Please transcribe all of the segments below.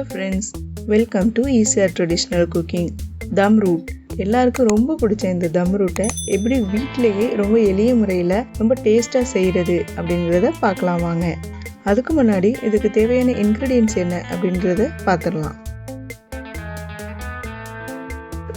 Hello friends, welcome to easier traditional cooking. Dhamroot. எல்லாருக்கும் ரொம்ப பிடிச்ச இந்த தம்ரூட்டை எப்படி வீட்டிலேயே ரொம்ப எளிய முறையில் ரொம்ப டேஸ்ட்டாக செய்கிறது அப்படிங்கிறத பார்க்கலாம் வாங்க. அதுக்கு முன்னாடி இதுக்கு தேவையான இன்க்ரீடியன்ட்ஸ் என்ன அப்படின்றத பார்த்துடலாம்.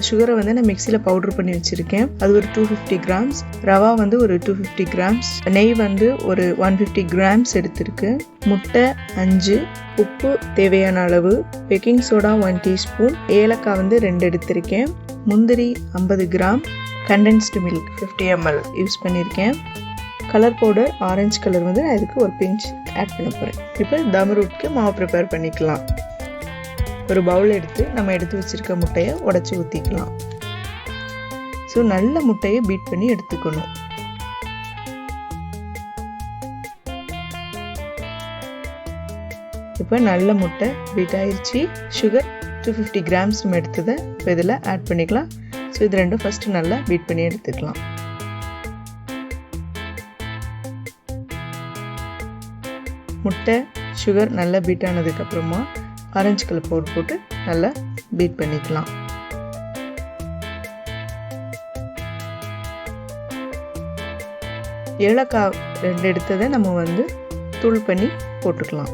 சுகரை வந்து நான் மிக்சியில் பவுடர் பண்ணி வச்சுருக்கேன். அது ஒரு 250 கிராம்ஸ். ரவா வந்து ஒரு 250 கிராம்ஸ். நெய் வந்து ஒரு 150 கிராம்ஸ் எடுத்திருக்கு. முட்டை 5, உப்பு தேவையான அளவு, பேக்கிங் சோடா 1 டீஸ்பூன், ஏலக்காய் வந்து 2 எடுத்திருக்கேன், முந்திரி 50 gram, condensed milk 50 ml use பண்ணியிருக்கேன். கலர் பவுடர் ஆரஞ்சு கலர் வந்து நான் இதுக்கு ஒரு பிஞ்ச் ஆட் பண்ண போகிறேன். இப்போ தம்ரூட்க்கு மாவு ப்ரிப்பேர் பண்ணிக்கலாம். ஒரு பவுல் எடுத்து நம்ம எடுத்து வச்சிருக்க முட்டையை உடைச்சி ஊற்றிக்கலாம். ஸோ நல்ல முட்டையை பீட் பண்ணி எடுத்துக்கணும். இப்போ நல்ல முட்டை பீட் ஆயிடுச்சு. சுகர் 250 கிராம்ஸ் நம்ம எடுத்ததை இப்போ இதில் ஆட் பண்ணிக்கலாம். ஸோ இது ரெண்டும் ஃபஸ்ட்டு நல்லா பீட் பண்ணி எடுத்துக்கலாம். முட்டை சுகர் நல்லா பீட் ஆனதுக்கப்புறமா ஆரஞ்சு கலர் பவுடர் போட்டு நல்லா பீட் பண்ணிக்கலாம். ஏலக்காய் 2 எடுத்ததை நம்ம வந்து தூள் பண்ணி போட்டுக்கலாம்.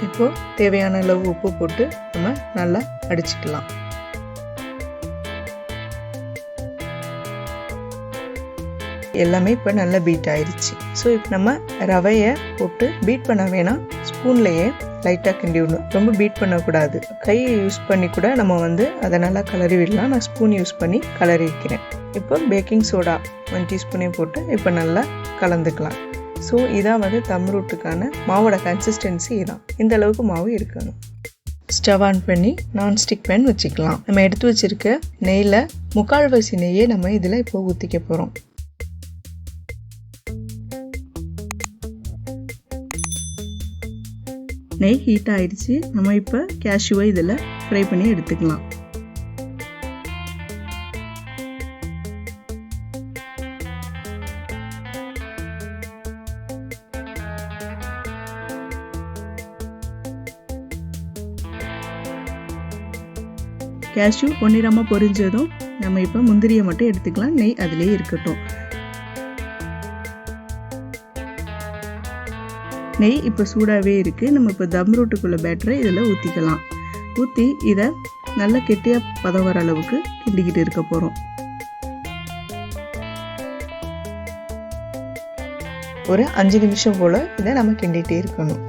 இப்போ தேவையான அளவு உப்பு போட்டு நம்ம நல்லா அடிச்சுக்கலாம். எல்லாமே இப்போ நல்லா பீட் ஆயிடுச்சு. ஸோ இப்போ நம்ம ரவையை போட்டு பீட் பண்ண வேணாம், ஸ்பூன்லேயே லைட்டாக கிண்டி விடணும். ரொம்ப பீட் பண்ணக்கூடாது. கையை யூஸ் பண்ணி கூட நம்ம வந்து அதை நல்லா கலரி விடலாம். நான் ஸ்பூன் யூஸ் பண்ணி கலரி வைக்கிறேன். இப்போ பேக்கிங் சோடா 1 டீஸ்பூனே போட்டு இப்போ நல்லா கலந்துக்கலாம். ஸோ இதான் வந்து தம்ரூட்டுக்கான மாவோட கன்சிஸ்டன்சி இதான். இந்த அளவுக்கு மாவு இருக்கணும். ஸ்டவ் ஆன் பண்ணி நான்ஸ்டிக் பேன் வச்சுக்கலாம். நம்ம எடுத்து வச்சிருக்க நெய்யில் 3/4 நெய்யை நம்ம இதில் இப்போ ஊற்றிக்க போகிறோம். நெய் ஹீட் ஆயிடுச்சு. நம்ம இப்போ கேஷ்யூவை இதில் ஃப்ரை பண்ணி எடுத்துக்கலாம். கேஷ்யூ பொன்னிறமாக பொரிஞ்சதும் நம்ம இப்போ முந்திரியை மட்டும் எடுத்துக்கலாம். நெய் அதிலே இருக்கட்டும். நெய் இப்போ சூடாகவே இருக்குது. நம்ம இப்போ தம்ரூட்டுக்குள்ள பேட்டரை இதில் ஊற்றிக்கலாம். ஊற்றி இதை நல்லா கெட்டியாக பதம் வர அளவுக்கு கிண்டிக்கிட்டு இருக்க போகிறோம். ஒரு 5 நிமிஷம் போல் இதை நம்ம கிண்டிகிட்டே இருக்கணும்.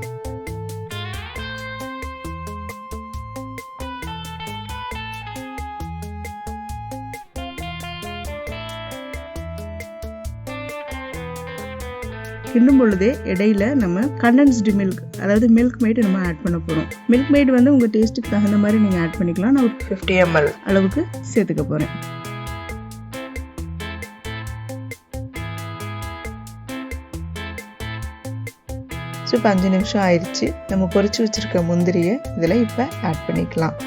கிண்டும் பொழுதே இடையில நம்ம கண்டென்ஸ்டு மில்க், அதாவது மில்க்மெய்ட் நம்ம ஆட் பண்ண போகிறோம். மில்க்மெய்ட் வந்து உங்கள் டேஸ்ட்டுக்கு தகுந்த மாதிரி நீங்கள் ஆட் பண்ணிக்கலாம். நான் ஒரு 50 ml அளவுக்கு சேர்த்துக்க போகிறேன். ஸோ இப்போ 5 நிமிஷம் ஆயிடுச்சு. நம்ம பொரிச்சு வச்சிருக்க முந்திரியை இதில் இப்போ ஆட் பண்ணிக்கலாம்.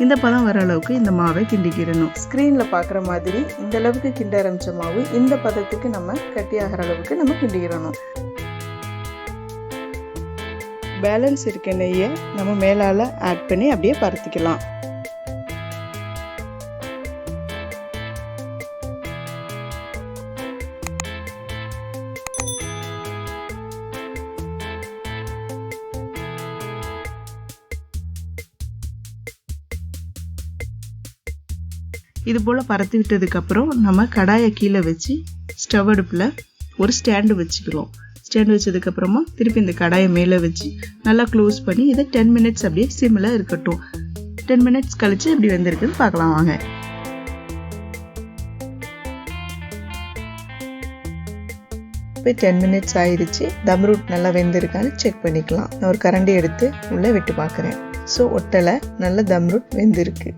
இந்த பதம் வர அளவுக்கு இந்த மாவை கிண்டிக்கிடணும். ஸ்க்ரீனில் பார்க்குற மாதிரி இந்த அளவுக்கு கிண்ட ஆரம்பித்த மாவு இந்த பதத்துக்கு நம்ம கட்டியாகிற அளவுக்கு நம்ம கிண்டிக்கிடணும். பேலன்ஸ் இருக்க நெய்யை நம்ம மேலால் ஆட் பண்ணி அப்படியே பருத்திக்கலாம். இது போல் பரத்தி விட்டதுக்கப்புறம் நம்ம கடாயை கீழே வச்சு ஸ்டவ் அடுப்பில் ஒரு ஸ்டாண்டு வச்சுக்கிறோம். ஸ்டாண்டு வச்சதுக்கப்புறமா திருப்பி இந்த கடாயை மேலே வச்சு நல்லா க்ளோஸ் பண்ணி இதை 10 மினிட்ஸ் அப்படியே சிம்மில் இருக்கட்டும். 10 மினிட்ஸ் கழித்து எப்படி வெந்திருக்குன்னு பார்க்கலாம் வாங்க. இப்போ 10 மினிட்ஸ் ஆயிடுச்சு. தம்ரூட் நல்லா வெந்திருக்கான்னு செக் பண்ணிக்கலாம். நான் ஒரு கரண்டி எடுத்து உள்ளே விட்டு பார்க்குறேன். ஸோ ஒட்டலை, நல்ல தம்ரூட் வெந்திருக்கு.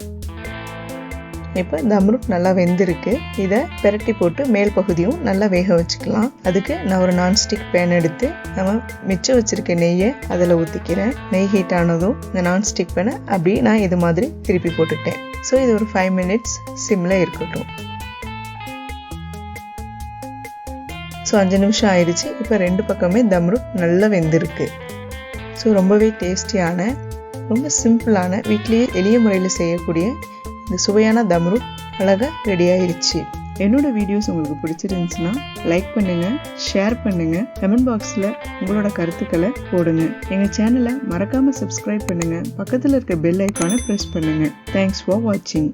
இப்போ தம்ரூட் நல்லா வெந்திருக்கு. இதை பெரட்டி போட்டு மேல் பகுதியும் நல்லா வேக வச்சுக்கலாம். அதுக்கு நான் ஒரு நான்ஸ்டிக் பேன் எடுத்து நம்ம மிச்சம் வச்சிருக்க நெய்யை அதில் ஊற்றிக்கிறேன். நெய் ஹீட் ஆனதும் இந்த நான்ஸ்டிக் பேனை அப்படி நான் இது மாதிரி திருப்பி போட்டுட்டேன். ஸோ இது ஒரு 5 மினிட்ஸ் சிம்மில் இருக்கட்டும். ஸோ 5 நிமிஷம் ஆயிடுச்சு. இப்போ 2 பக்கமே தம்ரூட் நல்லா வெந்திருக்கு. ஸோ ரொம்பவே டேஸ்டியான, ரொம்ப சிம்பிளான, வீட்லேயே எளிய முறையில் செய்யக்கூடிய இந்த சுவையான தம்ரூட் அழகாக ரெடி ஆயிடுச்சு. என்னோட வீடியோஸ் உங்களுக்கு பிடிச்சிருந்துச்சுன்னா லைக் பண்ணுங்கள், ஷேர் பண்ணுங்கள், கமெண்ட் பாக்ஸில் உங்களோட கருத்துக்களை போடுங்க. எங்கள் சேனலை மறக்காமல் சப்ஸ்கிரைப் பண்ணுங்கள். பக்கத்தில் இருக்க பெல் ஐக்கானை ப்ரெஸ் பண்ணுங்கள். தேங்க்ஸ் ஃபார் வாட்சிங்.